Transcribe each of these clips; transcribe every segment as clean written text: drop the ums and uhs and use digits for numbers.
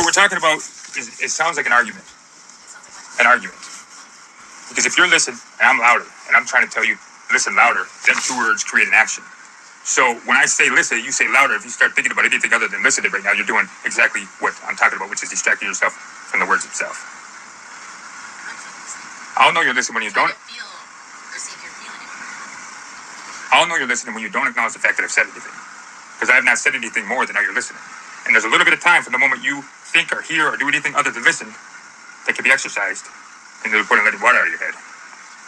what we're talking about is, it sounds like an argument. An argument. Because if you're listening and I'm louder and I'm trying to tell you, listen louder, then two words create an action. So when I say listen, you say louder. If you start thinking about anything other than listen right now, you're doing exactly what I'm talking about, which is distracting yourself from the words itself. I'll know you're listening when you don't. I'll know you're listening when you don't acknowledge the fact that I've said anything. Because I have not said anything more than now you're listening. And there's a little bit of time from the moment you think or hear or do anything other than listen that can be exercised into the point of letting water out of your head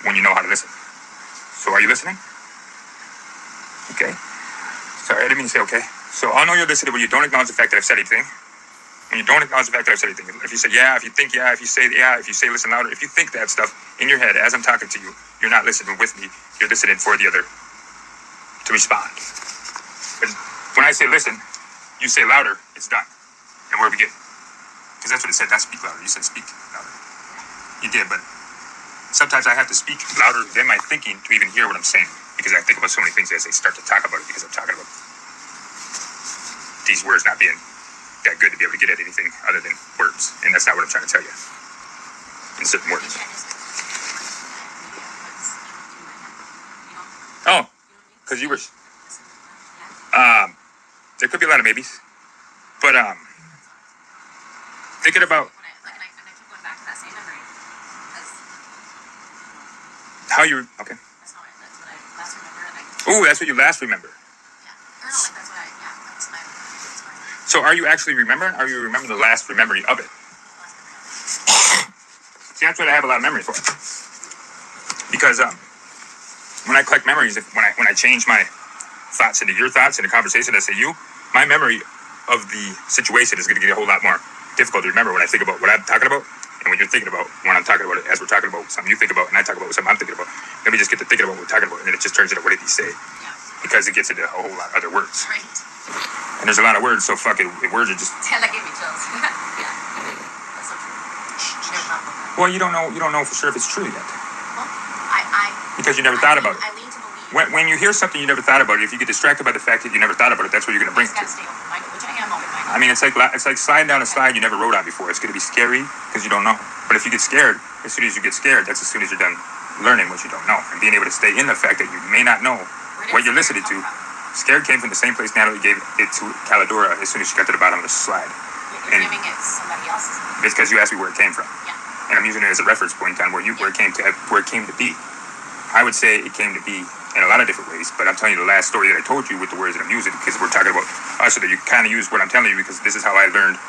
when you know how to listen. So are you listening? Okay. Sorry, I didn't mean to say okay. So I'll know you're listening when you don't acknowledge the fact that I've said anything. When you don't acknowledge the fact that I've said anything. If you say yeah, if you think yeah, if you say yeah, if you say listen louder, if you think that stuff in your head as I'm talking to you, you're not listening with me. You're listening for the other to respond. But when I say listen, you say louder, it's done. And where we get. Because that's what it said, not speak louder. You said speak louder. You did, but sometimes I have to speak louder than my thinking to even hear what I'm saying. Because I think about so many things as they start to talk about it, because I'm talking about these words not being that good to be able to get at anything other than words. And that's not what I'm trying to tell you. In certain words. Oh, because you were... there could be a lot of maybes. But, thinking about... How you... Okay. Ooh, that's what you last remember. So are you actually remembering? Or are you remembering the last memory of it? See, that's what I have a lot of memory for. Because when I collect memories, when I change my thoughts into your thoughts in a conversation, I say you, my memory of the situation is going to get a whole lot more difficult to remember when I think about what I'm talking about and when you're thinking about when I'm talking about it, as we're talking about something you think about and I talk about something I'm thinking about. Then we just get to thinking about what we're talking about, and then it just turns into what did he say? Because it gets into a whole lot of other words. Right. And there's a lot of words, so fuck it. Words are just. Yeah, that gave me chills. Yeah. That's so true. Well, you don't know for sure if it's true yet. Well, because you never thought about it. I lean to believe. When you hear something you never thought about it, if you get distracted by the fact that you never thought about it, that's what you're gonna bring it to. Stay open-minded, which I am open-minded. I mean, it's like sliding down a slide you never rode on before. It's gonna be scary because you don't know. But if you get scared, as soon as you get scared, that's as soon as you're done learning what you don't know and being able to stay in the fact that you may not know what you're listening to. Scared came from the same place Natalie gave it to Caladora as soon as she got to the bottom of the slide. You're giving it somebody else's. It's because you asked me where it came from. Yeah. And I'm using it as a reference point on where it came to be. I would say it came to be in a lot of different ways, but I'm telling you the last story that I told you with the words that I'm using because we're talking about us, so that you kind of use what I'm telling you because this is how I learned